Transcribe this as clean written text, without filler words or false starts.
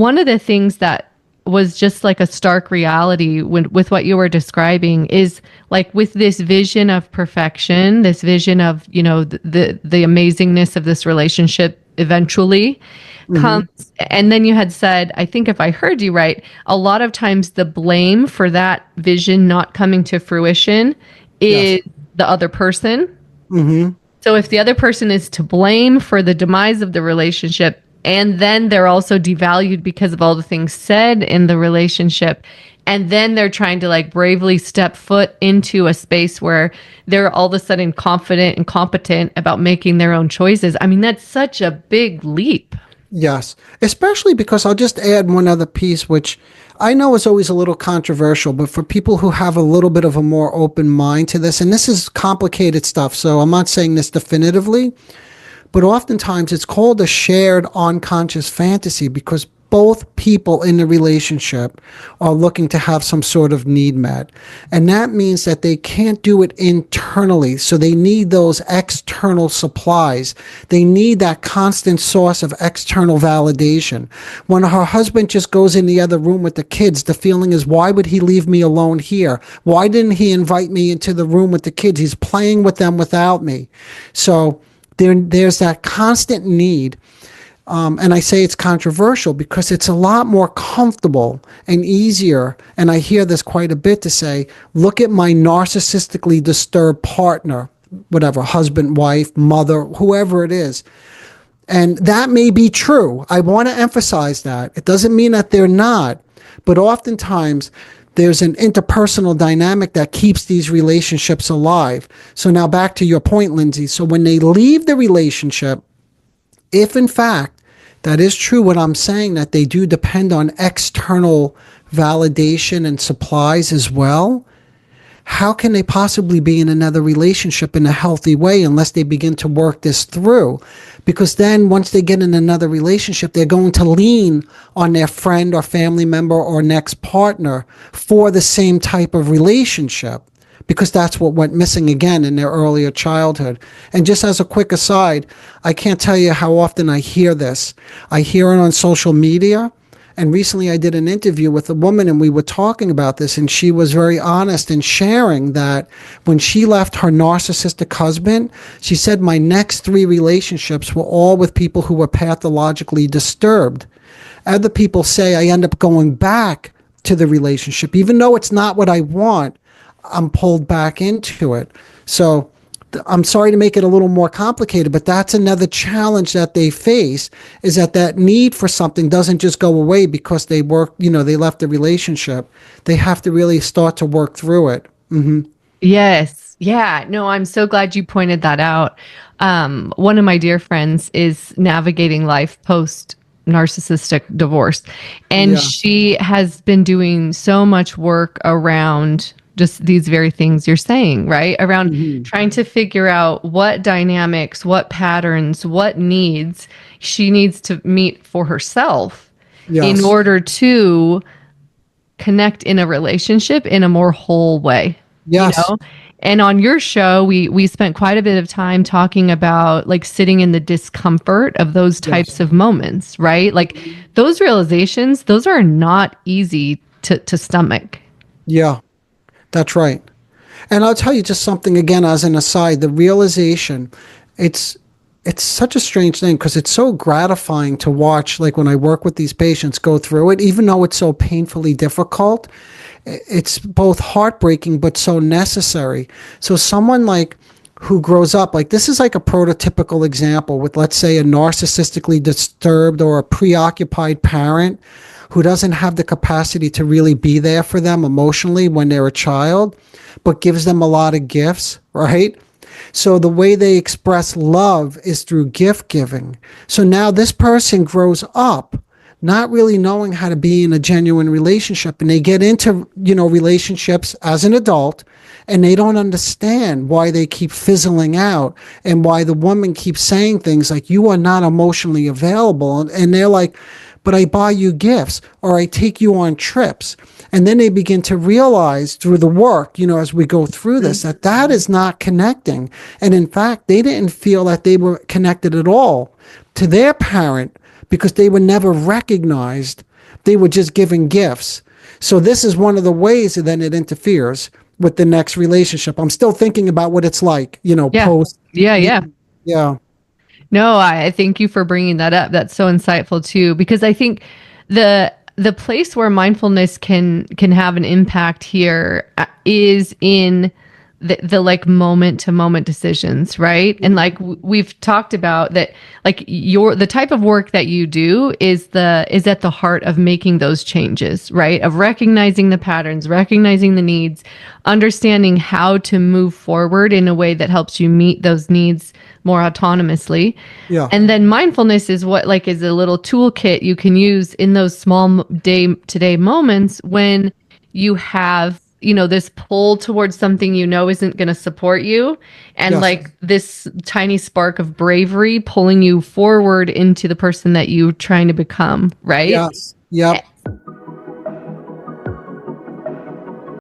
One of the things that was just like a stark reality with what you were describing is like with this vision of perfection, this vision of, the amazingness of this relationship eventually Hmm. comes. And then you had said, I think if I heard you right, a lot of times the blame for that vision not coming to fruition Yes. is the other person. Hmm. So if the other person is to blame for the demise of the relationship, and then they're also devalued because of all the things said in the relationship, and then they're trying to like bravely step foot into a space where they're all of a sudden confident and competent about making their own choices. I mean, that's such a big leap. Yes, especially because I'll just add one other piece, which I know is always a little controversial, but for people who have a little bit of a more open mind to this, and this is complicated stuff, so I'm not saying this definitively, but oftentimes it's called a shared unconscious fantasy because both people in the relationship are looking to have some sort of need met. And that means that they can't do it internally. So they need those external supplies. They need that constant source of external validation. When her husband just goes in the other room with the kids, the feeling is, why would he leave me alone here? Why didn't he invite me into the room with the kids? He's playing with them without me. So there's that constant need. And I say it's controversial because it's a lot more comfortable and easier. And I hear this quite a bit to say, look at my narcissistically disturbed partner, whatever, husband, wife, mother, whoever it is. And that may be true. I want to emphasize that. It doesn't mean that they're not, but oftentimes there's an interpersonal dynamic that keeps these relationships alive. So now back to your point, Lindsay. So when they leave the relationship, if in fact that is true, what I'm saying, that they do depend on external validation and supplies as well, how can they possibly be in another relationship in a healthy way unless they begin to work this through? Because then once they get in another relationship, they're going to lean on their friend or family member or next partner for the same type of relationship, because that's what went missing again in their earlier childhood. And just as a quick aside, I can't tell you how often I hear this. I hear it on social media. And recently I did an interview with a woman and we were talking about this, and she was very honest in sharing that when she left her narcissistic husband, she said, my next 3 relationships were all with people who were pathologically disturbed. Other people say I end up going back to the relationship. Even though it's not what I want, I'm pulled back into it. So I'm sorry to make it a little more complicated, but that's another challenge that they face, is that need for something doesn't just go away because they they left the relationship. They have to really start to work through it. Hmm. Yes. Yeah. No, I'm so glad you pointed that out. One of my dear friends is navigating life post narcissistic divorce, and Yeah. she has been doing so much work around just these very things you're saying, right? Around Hmm. trying to figure out what dynamics, what patterns, what needs she needs to meet for herself in Yes. order to connect in a relationship in a more whole way, you Yes. know? And on your show, we spent quite a bit of time talking about like sitting in the discomfort of those Yes. types of moments, right? Like those realizations, those are not easy to stomach. Yeah, that's right. And I'll tell you just something again as an aside, the realization, it's it's such a strange thing because it's so gratifying to watch, like when I work with these patients go through it, even though it's so painfully difficult, it's both heartbreaking but so necessary. So someone like who grows up, like this is like a prototypical example with, let's say, a narcissistically disturbed or a preoccupied parent who doesn't have the capacity to really be there for them emotionally when they're a child, but gives them a lot of gifts, right? So the way they express love is through gift giving. So now this person grows up not really knowing how to be in a genuine relationship, and they get into, relationships as an adult, and they don't understand why they keep fizzling out and why the woman keeps saying things like, you are not emotionally available. And they're like, but I buy you gifts or I take you on trips. And then they begin to realize through the work, as we go through this, that is not connecting. And in fact, they didn't feel that they were connected at all to their parent because they were never recognized they were just giving gifts. So this is one of the ways that then it interferes with the next relationship. I'm still thinking about what it's like, Yeah. post. Yeah. Yeah. No, I thank you for bringing that up. That's so insightful too, because I think the place where mindfulness can have an impact here is in the like moment to moment decisions, right? And like we've talked about that, like the type of work that you do is at the heart of making those changes, right? Of recognizing the patterns, recognizing the needs, understanding how to move forward in a way that helps you meet those needs more autonomously. Yeah. And then mindfulness is what like is a little toolkit you can use in those small day to day moments when you have, this pull towards something isn't going to support you, and Yes. like this tiny spark of bravery pulling you forward into the person that you're trying to become, right? Yes. Yep.